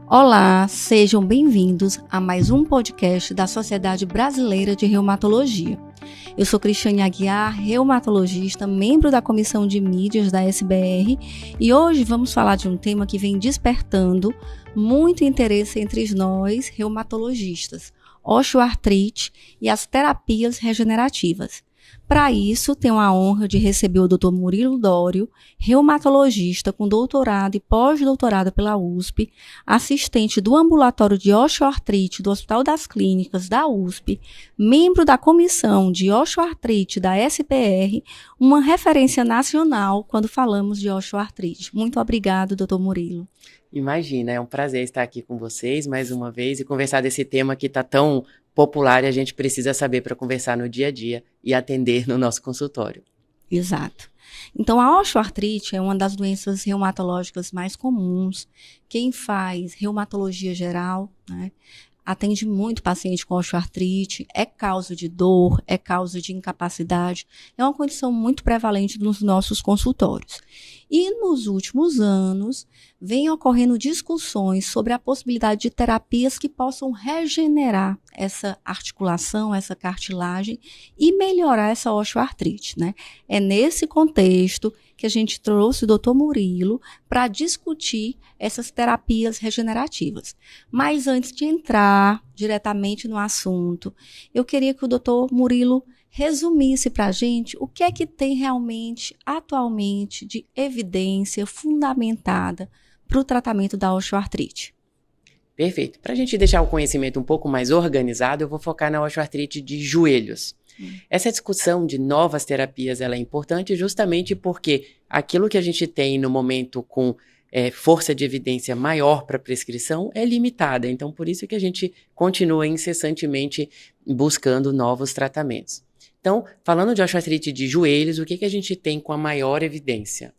Olá, sejam bem-vindos a mais um podcast da Sociedade Brasileira de Reumatologia. Eu sou Cristiane Aguiar, reumatologista, membro da Comissão de Mídias da SBR, e hoje vamos falar de um tema que vem despertando muito interesse entre nós, reumatologistas, osteoartrite e as terapias regenerativas. Para isso, tenho a honra de receber o Dr. Murilo Dório, reumatologista com doutorado e pós-doutorado pela USP, assistente do ambulatório de osteoartrite do Hospital das Clínicas da USP, membro da comissão de osteoartrite da SPR, uma referência nacional quando falamos de osteoartrite. Muito obrigado, Dr. Murilo. Imagina, é um prazer estar aqui com vocês mais uma vez e conversar desse tema que está tão popular e a gente precisa saber para conversar no dia a dia e atender no nosso consultório. Exato. Então, a osteoartrite é uma das doenças reumatológicas mais comuns. Quem faz reumatologia geral, né, atende muito paciente com osteoartrite, é causa de dor, é causa de incapacidade, é uma condição muito prevalente nos nossos consultórios. E nos últimos anos, vem ocorrendo discussões sobre a possibilidade de terapias que possam regenerar essa articulação, essa cartilagem e melhorar essa osteoartrite, né? É nesse contexto que a gente trouxe o Dr. Murilo para discutir essas terapias regenerativas. Mas antes de entrar diretamente no assunto, eu queria que o Dr. Murilo resumisse para a gente o que é que tem realmente, atualmente, de evidência fundamentada para o tratamento da osteoartrite. Perfeito. Para a gente deixar o conhecimento um pouco mais organizado, eu vou focar na osteoartrite de joelhos. Essa discussão de novas terapias ela é importante justamente porque aquilo que a gente tem no momento com força de evidência maior para prescrição é limitada. Então, por isso que a gente continua incessantemente buscando novos tratamentos. Então, falando de osteoartrite de joelhos, o que a gente tem com a maior evidência?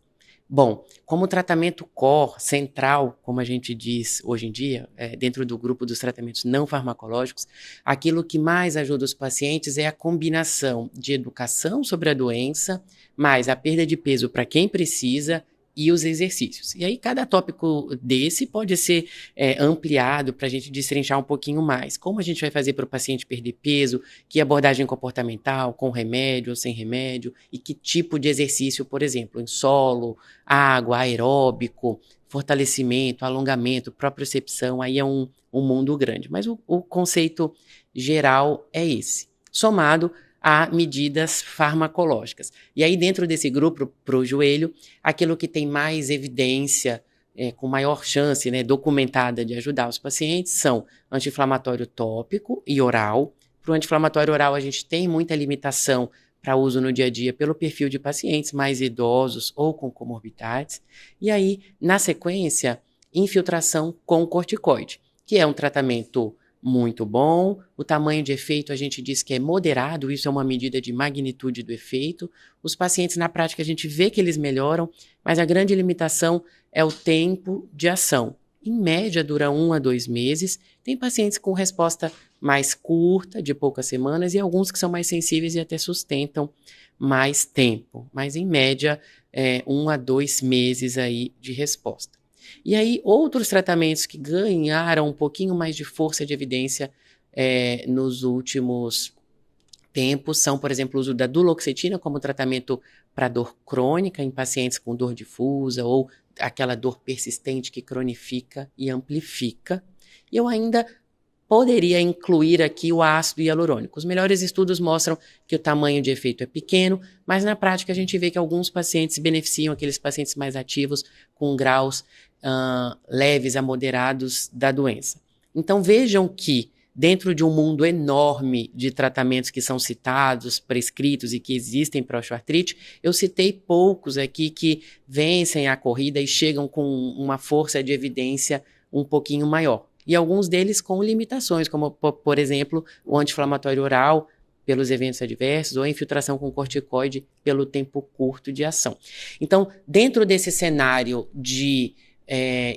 Bom, como tratamento core central, como a gente diz hoje em dia, dentro do grupo dos tratamentos não farmacológicos, aquilo que mais ajuda os pacientes é a combinação de educação sobre a doença, mais a perda de peso para quem precisa e os exercícios. E aí cada tópico desse pode ser ampliado para a gente destrinchar um pouquinho mais. Como a gente vai fazer para o paciente perder peso, que abordagem comportamental, com remédio ou sem remédio, e que tipo de exercício, por exemplo, em solo, água, aeróbico, fortalecimento, alongamento, propriocepção, aí é um mundo grande. Mas o conceito geral é esse, somado a medidas farmacológicas. E aí dentro desse grupo, para o joelho, aquilo que tem mais evidência, com maior chance documentada de ajudar os pacientes são anti-inflamatório tópico e oral. Para o anti-inflamatório oral a gente tem muita limitação para uso no dia a dia pelo perfil de pacientes mais idosos ou com comorbidades. E aí, na sequência, infiltração com corticoide, que é um tratamento muito bom. O tamanho de efeito a gente diz que é moderado, isso é uma medida de magnitude do efeito. Os pacientes na prática a gente vê que eles melhoram, mas a grande limitação é o tempo de ação. Em média dura 1 a 2 meses, tem pacientes com resposta mais curta, de poucas semanas, e alguns que são mais sensíveis e até sustentam mais tempo, mas em média 1 a 2 meses aí de resposta. E aí, outros tratamentos que ganharam um pouquinho mais de força de evidência nos últimos tempos são, por exemplo, o uso da duloxetina como tratamento para dor crônica em pacientes com dor difusa ou aquela dor persistente que cronifica e amplifica. E eu ainda poderia incluir aqui o ácido hialurônico. Os melhores estudos mostram que o tamanho de efeito é pequeno, mas na prática a gente vê que alguns pacientes beneficiam aqueles pacientes mais ativos com graus leves a moderados da doença. Então vejam que dentro de um mundo enorme de tratamentos que são citados, prescritos e que existem para osteoartrite, eu citei poucos aqui que vencem a corrida e chegam com uma força de evidência um pouquinho maior. E alguns deles com limitações, como, por exemplo, o anti-inflamatório oral, pelos eventos adversos, ou a infiltração com corticoide pelo tempo curto de ação. Então, dentro desse cenário de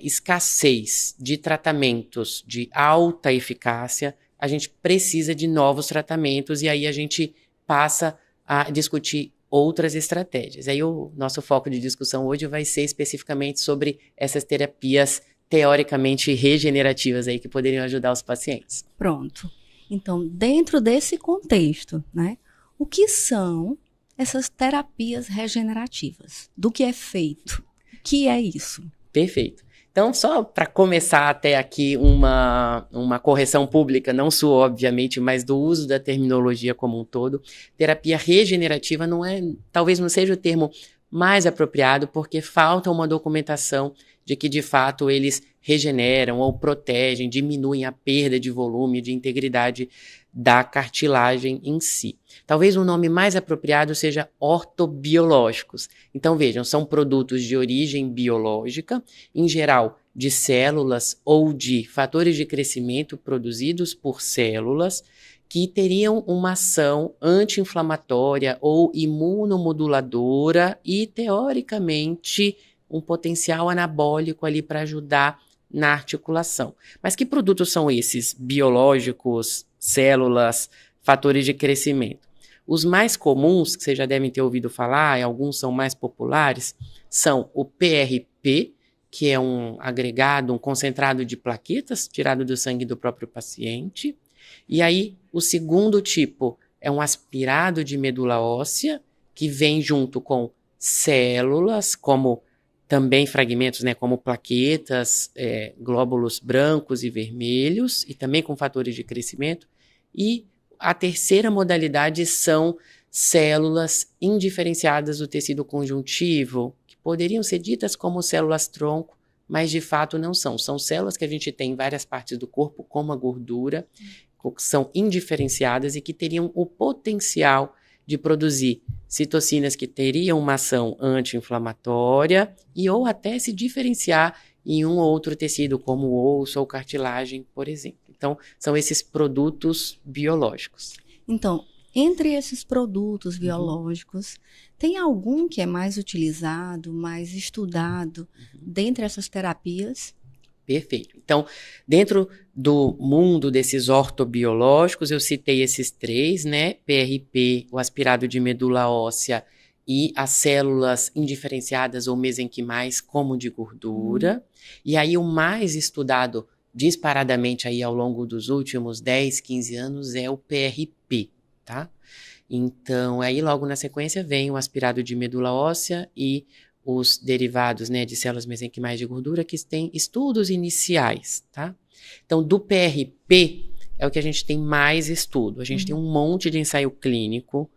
escassez de tratamentos de alta eficácia, a gente precisa de novos tratamentos e aí a gente passa a discutir outras estratégias. Aí o nosso foco de discussão hoje vai ser especificamente sobre essas terapias teoricamente regenerativas aí que poderiam ajudar os pacientes. Pronto. Então, dentro desse contexto, né, o que são essas terapias regenerativas? Do que é feito? O que é isso? Perfeito. Então, só para começar até aqui uma correção pública, não sua, obviamente, mas do uso da terminologia como um todo, terapia regenerativa talvez não seja o termo mais apropriado, porque falta uma documentação de que, de fato, eles regeneram ou protegem, diminuem a perda de volume, de integridade da cartilagem em si. Talvez o nome mais apropriado seja ortobiológicos. Então, vejam, são produtos de origem biológica, em geral de células ou de fatores de crescimento produzidos por células, que teriam uma ação anti-inflamatória ou imunomoduladora e, teoricamente, um potencial anabólico ali para ajudar na articulação. Mas que produtos são esses biológicos, células, fatores de crescimento? Os mais comuns, que vocês já devem ter ouvido falar, e alguns são mais populares, são o PRP, que é um agregado, um concentrado de plaquetas tirado do sangue do próprio paciente. E aí, o segundo tipo é um aspirado de medula óssea, que vem junto com células, como também fragmentos, né, como plaquetas, glóbulos brancos e vermelhos, e também com fatores de crescimento. E a terceira modalidade são células indiferenciadas do tecido conjuntivo, que poderiam ser ditas como células-tronco, mas de fato não são. São células que a gente tem em várias partes do corpo, como a gordura, que são indiferenciadas e que teriam o potencial de produzir citocinas que teriam uma ação anti-inflamatória e ou até se diferenciar em um ou outro tecido, como o osso ou cartilagem, por exemplo. Então, são esses produtos biológicos. Então, entre esses produtos biológicos, tem algum que é mais utilizado, mais estudado dentre essas terapias? Perfeito. Então, dentro do mundo desses ortobiológicos, eu citei esses três, né? PRP, o aspirado de medula óssea e as células indiferenciadas ou mesenquimais, como de gordura. E aí o mais estudado disparadamente aí ao longo dos últimos 10, 15 anos é o PRP, tá? Então, aí logo na sequência vem o aspirado de medula óssea e os derivados, né, de células mesenquimais de gordura, que têm estudos iniciais, tá? Então, do PRP é o que a gente tem mais estudo. A gente tem um monte de ensaio clínico,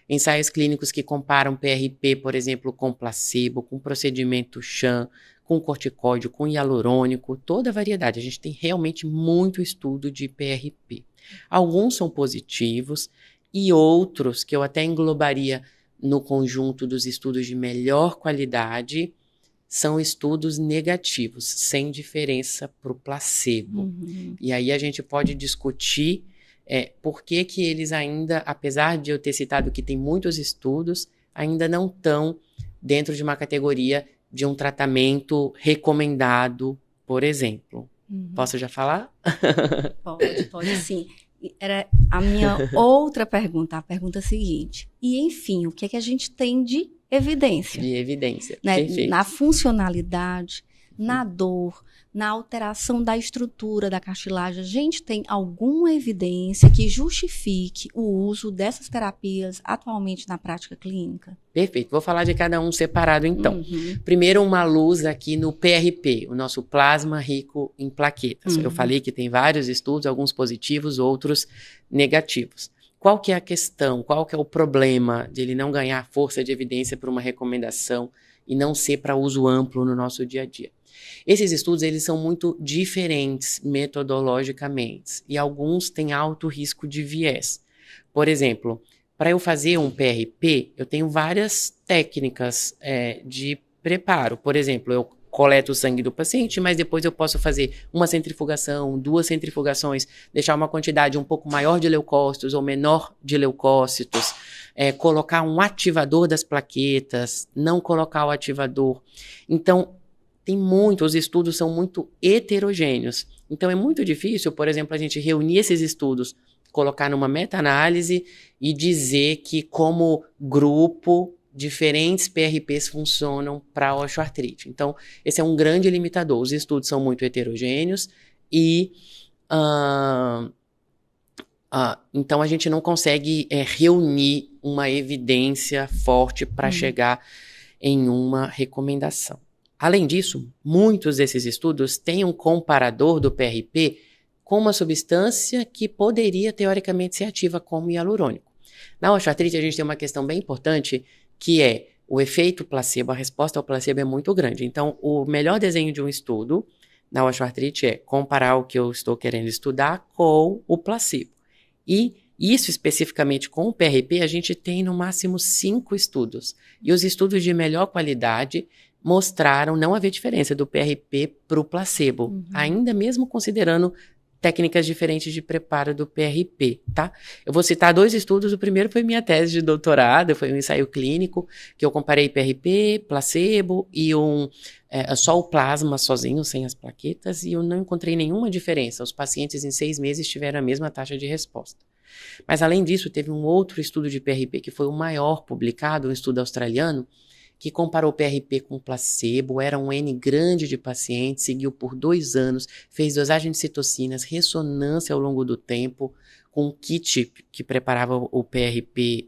ensaios clínicos que comparam PRP, por exemplo, com placebo, com procedimento sham, com corticóide, com hialurônico, toda a variedade. A gente tem realmente muito estudo de PRP. Alguns são positivos e outros, que eu até englobaria no conjunto dos estudos de melhor qualidade, são estudos negativos, sem diferença para o placebo. E aí a gente pode discutir por que eles ainda, apesar de eu ter citado que tem muitos estudos, ainda não estão dentro de uma categoria de um tratamento recomendado, por exemplo. Posso já falar? Pode sim. Era a minha outra pergunta, a pergunta seguinte. E, enfim, o que é que a gente tem de evidência? De evidência, né? Perfeito. Na funcionalidade, na dor, na alteração da estrutura da cartilagem. A gente tem alguma evidência que justifique o uso dessas terapias atualmente na prática clínica? Perfeito. Vou falar de cada um separado, então. Primeiro, uma luz aqui no PRP, o nosso plasma rico em plaquetas. Eu falei que tem vários estudos, alguns positivos, outros negativos. Qual que é a questão? Qual que é o problema de ele não ganhar força de evidência para uma recomendação e não ser para uso amplo no nosso dia a dia? Esses estudos, eles são muito diferentes metodologicamente e alguns têm alto risco de viés. Por exemplo, para eu fazer um PRP, eu tenho várias técnicas de preparo. Por exemplo, eu coleto o sangue do paciente, mas depois eu posso fazer uma centrifugação, 2 centrifugações, deixar uma quantidade um pouco maior de leucócitos ou menor de leucócitos, colocar um ativador das plaquetas, não colocar o ativador. Então, os estudos são muito heterogêneos. Então, é muito difícil, por exemplo, a gente reunir esses estudos, colocar numa meta-análise e dizer que, como grupo, diferentes PRPs funcionam para osteoartrite. Então, esse é um grande limitador. Os estudos são muito heterogêneos e então a gente não consegue reunir uma evidência forte para chegar em uma recomendação. Além disso, muitos desses estudos têm um comparador do PRP com uma substância que poderia teoricamente ser ativa como hialurônico. Na osteoartrite a gente tem uma questão bem importante que é o efeito placebo, a resposta ao placebo é muito grande. Então, o melhor desenho de um estudo na osteoartrite é comparar o que eu estou querendo estudar com o placebo. E isso especificamente com o PRP, a gente tem no máximo 5 estudos. E os estudos de melhor qualidade mostraram não haver diferença do PRP para o placebo, ainda mesmo considerando técnicas diferentes de preparo do PRP, tá? Eu vou citar 2 estudos. O primeiro foi minha tese de doutorado, foi um ensaio clínico que eu comparei PRP, placebo e só o plasma sozinho, sem as plaquetas, e eu não encontrei nenhuma diferença. Os pacientes em 6 meses tiveram a mesma taxa de resposta. Mas além disso, teve um outro estudo de PRP que foi o maior publicado, um estudo australiano, que comparou PRP com placebo, era um N grande de pacientes, seguiu por 2 anos, fez dosagem de citocinas, ressonância ao longo do tempo, com um kit que preparava o PRP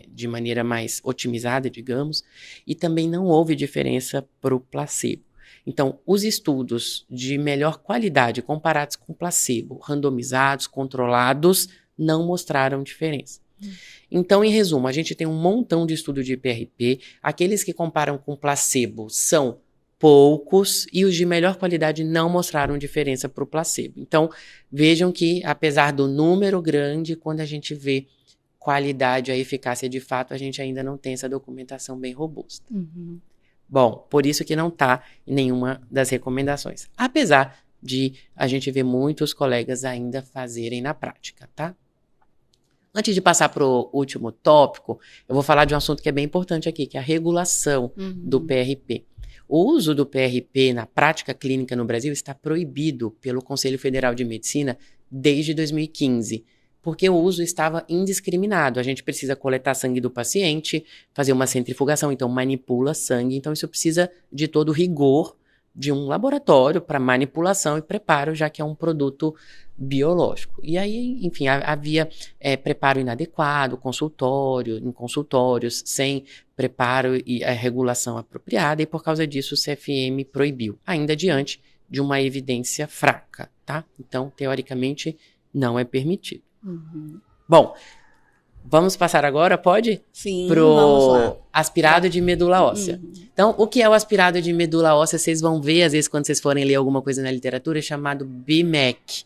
de maneira mais otimizada, digamos, e também não houve diferença para o placebo. Então, os estudos de melhor qualidade comparados com placebo, randomizados, controlados, não mostraram diferença. Então, em resumo, a gente tem um montão de estudo de PRP, aqueles que comparam com placebo são poucos e os de melhor qualidade não mostraram diferença para o placebo. Então, vejam que, apesar do número grande, quando a gente vê qualidade, a eficácia de fato, a gente ainda não tem essa documentação bem robusta. Bom, por isso que não está em nenhuma das recomendações, apesar de a gente ver muitos colegas ainda fazerem na prática, tá? Antes de passar para o último tópico, eu vou falar de um assunto que é bem importante aqui, que é a regulação do PRP. O uso do PRP na prática clínica no Brasil está proibido pelo Conselho Federal de Medicina desde 2015, porque o uso estava indiscriminado. A gente precisa coletar sangue do paciente, fazer uma centrifugação, então manipula sangue. Então isso precisa de todo o rigor de um laboratório para manipulação e preparo, já que é um produto biológico. E aí, enfim, havia preparo inadequado, em consultórios, sem preparo e regulação apropriada, e por causa disso o CFM proibiu, ainda diante de uma evidência fraca, tá? Então, teoricamente, não é permitido. Bom, vamos passar agora, pode? Sim, pro vamos lá. Aspirado de medula óssea. Então, o que é o aspirado de medula óssea? Vocês vão ver, às vezes, quando vocês forem ler alguma coisa na literatura, é chamado BMAC,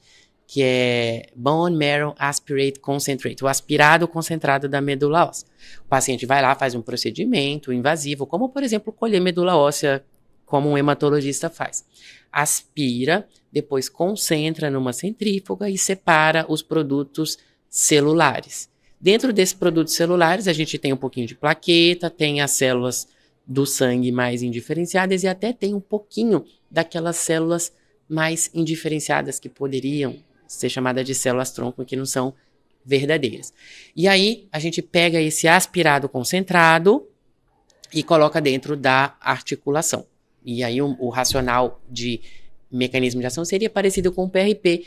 que é Bone Marrow Aspirate Concentrate, o aspirado concentrado da medula óssea. O paciente vai lá, faz um procedimento invasivo, como, por exemplo, colher medula óssea, como um hematologista faz. Aspira, depois concentra numa centrífuga e separa os produtos celulares. Dentro desses produtos celulares, a gente tem um pouquinho de plaqueta, tem as células do sangue mais indiferenciadas e até tem um pouquinho daquelas células mais indiferenciadas que poderiam ser chamadas de células-tronco, que não são verdadeiras. E aí, a gente pega esse aspirado concentrado e coloca dentro da articulação. E aí, o racional de mecanismo de ação seria parecido com o PRP.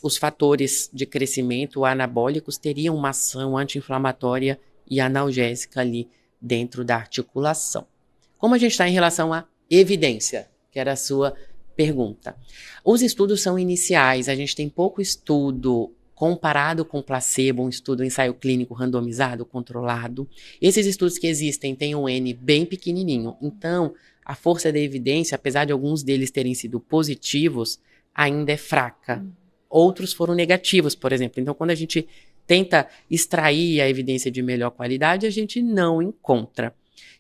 Os fatores de crescimento anabólicos teriam uma ação anti-inflamatória e analgésica ali dentro da articulação. Como a gente está em relação à evidência, que era a sua pergunta. Os estudos são iniciais, a gente tem pouco estudo comparado com placebo, um estudo, um ensaio clínico randomizado, controlado. Esses estudos que existem têm um N bem pequenininho, então a força da evidência, apesar de alguns deles terem sido positivos, ainda é fraca. Outros foram negativos, por exemplo. Então, quando a gente tenta extrair a evidência de melhor qualidade, a gente não encontra.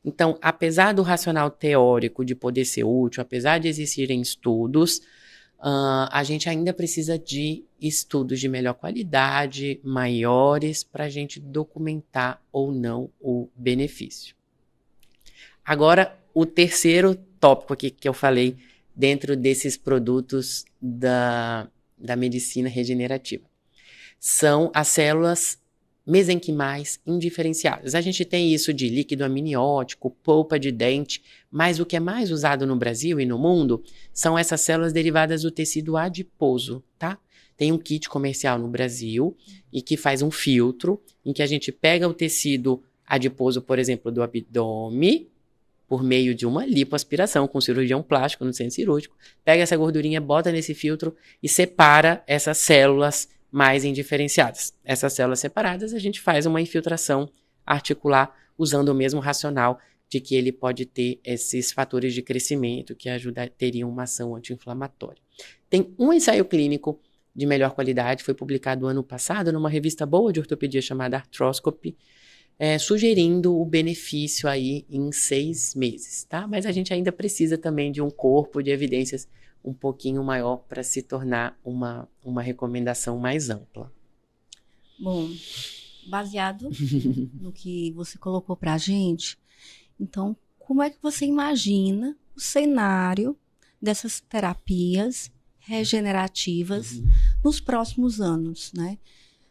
Então, apesar do racional teórico de poder ser útil, apesar de existirem estudos, a gente ainda precisa de estudos de melhor qualidade, maiores, para a gente documentar ou não o benefício. Agora, o terceiro tópico aqui que eu falei dentro desses produtos da medicina regenerativa são as células mesenquimais indiferenciadas. A gente tem isso de líquido amniótico, polpa de dente, mas o que é mais usado no Brasil e no mundo são essas células derivadas do tecido adiposo, tá? Tem um kit comercial no Brasil e que faz um filtro em que a gente pega o tecido adiposo, por exemplo, do abdômen, por meio de uma lipoaspiração com cirurgião plástico no centro cirúrgico, pega essa gordurinha, bota nesse filtro e separa essas células mais indiferenciadas. Essas células separadas, a gente faz uma infiltração articular usando o mesmo racional de que ele pode ter esses fatores de crescimento que teriam uma ação anti-inflamatória. Tem um ensaio clínico de melhor qualidade, foi publicado ano passado numa revista boa de ortopedia chamada Arthroscopy, sugerindo o benefício aí em 6 meses, tá? Mas a gente ainda precisa também de um corpo de evidências um pouquinho maior para se tornar uma recomendação mais ampla. Bom, baseado no que você colocou para a gente, então, como é que você imagina o cenário dessas terapias regenerativas nos próximos anos, né?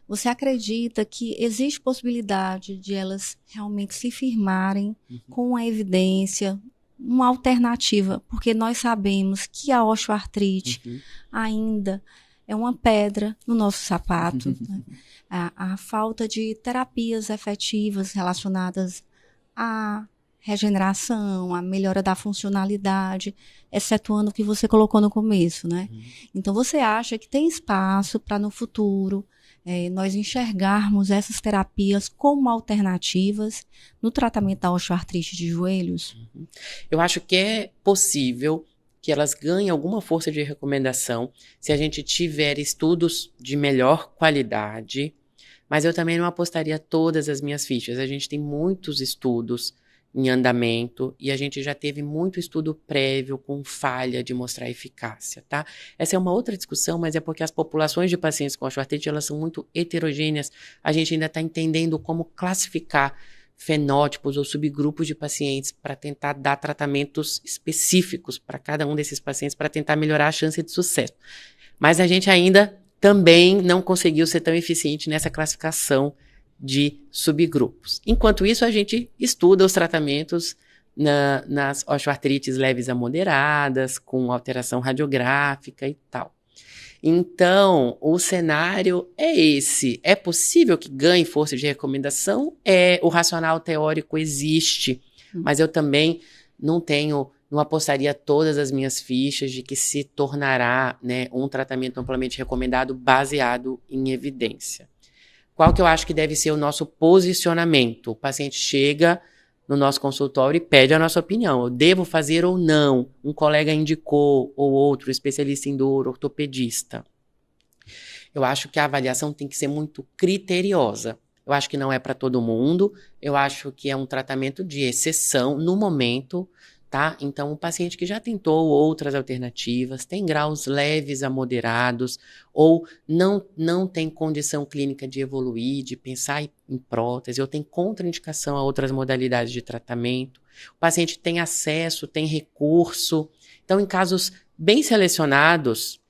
Você acredita que existe possibilidade de elas realmente se firmarem com a evidência, uma alternativa? Porque nós sabemos que a osteoartrite ainda é uma pedra no nosso sapato. Né? A falta de terapias efetivas relacionadas à regeneração, à melhora da funcionalidade, excetuando o que você colocou no começo, né? Então, você acha que tem espaço para, no futuro, nós enxergarmos essas terapias como alternativas no tratamento da osteoartrite de joelhos? Eu acho que é possível que elas ganhem alguma força de recomendação se a gente tiver estudos de melhor qualidade, mas eu também não apostaria todas as minhas fichas. A gente tem muitos estudos em andamento e a gente já teve muito estudo prévio com falha de mostrar eficácia, tá? Essa é uma outra discussão, mas é porque as populações de pacientes com osteoartrite, elas são muito heterogêneas. A gente ainda está entendendo como classificar fenótipos ou subgrupos de pacientes para tentar dar tratamentos específicos para cada um desses pacientes para tentar melhorar a chance de sucesso. Mas a gente ainda também não conseguiu ser tão eficiente nessa classificação de subgrupos. Enquanto isso, a gente estuda os tratamentos nas osteoartrites leves a moderadas, com alteração radiográfica e tal. Então, o cenário é esse. É possível que ganhe força de recomendação? O racional teórico existe, mas eu também não apostaria todas as minhas fichas de que se tornará, né, um tratamento amplamente recomendado baseado em evidência. Qual que eu acho que deve ser o nosso posicionamento? O paciente chega no nosso consultório e pede a nossa opinião. Eu devo fazer ou não? Um colega indicou, ou outro, especialista em dor, ortopedista. Eu acho que a avaliação tem que ser muito criteriosa. Eu acho que não é para todo mundo. Eu acho que é um tratamento de exceção no momento, tá? Então, o paciente que já tentou outras alternativas, tem graus leves a moderados, ou não tem condição clínica de evoluir, de pensar em prótese, ou tem contraindicação a outras modalidades de tratamento. O paciente tem acesso, tem recurso. Então, em casos bem selecionados,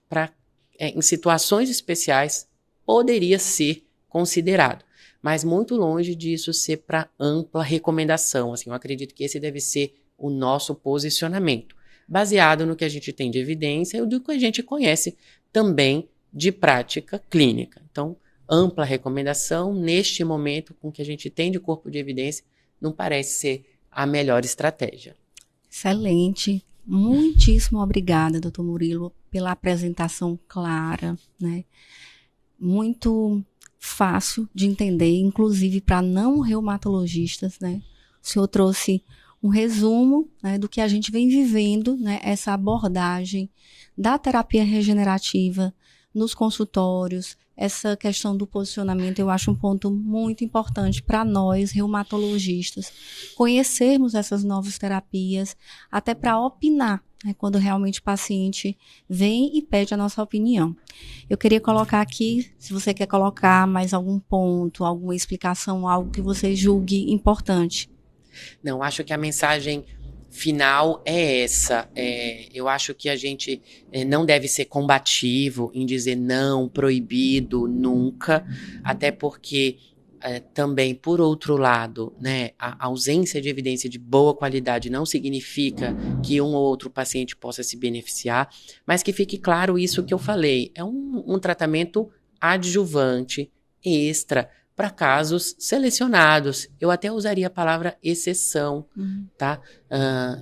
em situações especiais, poderia ser considerado. Mas muito longe disso ser para ampla recomendação. Assim, eu acredito que esse deve ser o nosso posicionamento, baseado no que a gente tem de evidência e do que a gente conhece também de prática clínica. Então, ampla recomendação, neste momento, com o que a gente tem de corpo de evidência, não parece ser a melhor estratégia. Excelente. Muitíssimo obrigada, doutor Murilo, pela apresentação clara, né? Muito fácil de entender, inclusive para não reumatologistas, né? O senhor trouxe um resumo, né, do que a gente vem vivendo, né, essa abordagem da terapia regenerativa nos consultórios, essa questão do posicionamento, eu acho um ponto muito importante para nós, reumatologistas, conhecermos essas novas terapias, até para opinar, né, quando realmente o paciente vem e pede a nossa opinião. Eu queria colocar aqui, se você quer colocar mais algum ponto, alguma explicação, algo que você julgue importante. Não, acho que a mensagem final é essa. Eu acho que a gente não deve ser combativo em dizer não, proibido, nunca, até porque também, por outro lado, né, a ausência de evidência de boa qualidade não significa que um ou outro paciente possa se beneficiar, mas que fique claro isso que eu falei, é um tratamento adjuvante, extra, para casos selecionados. Eu até usaria a palavra exceção, tá?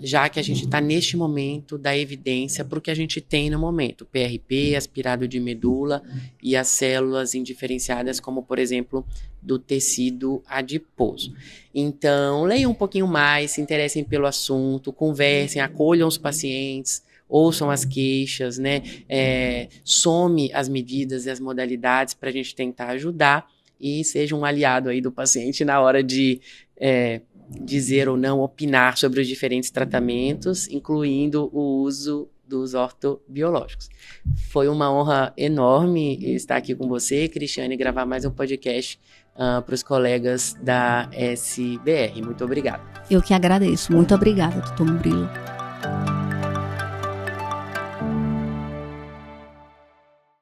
Já que a gente está neste momento da evidência para o que a gente tem no momento. PRP, aspirado de medula e as células indiferenciadas, como, por exemplo, do tecido adiposo. Então, leiam um pouquinho mais, se interessem pelo assunto, conversem, acolham os pacientes, ouçam as queixas, né? Some as medidas e as modalidades para a gente tentar ajudar e seja um aliado aí do paciente na hora de dizer ou não, opinar sobre os diferentes tratamentos, incluindo o uso dos ortobiológicos. Foi uma honra enorme estar aqui com você, Cristiane, e gravar mais um podcast para os colegas da SBR. Muito obrigado. Eu que agradeço. Muito obrigada, doutor Murilo.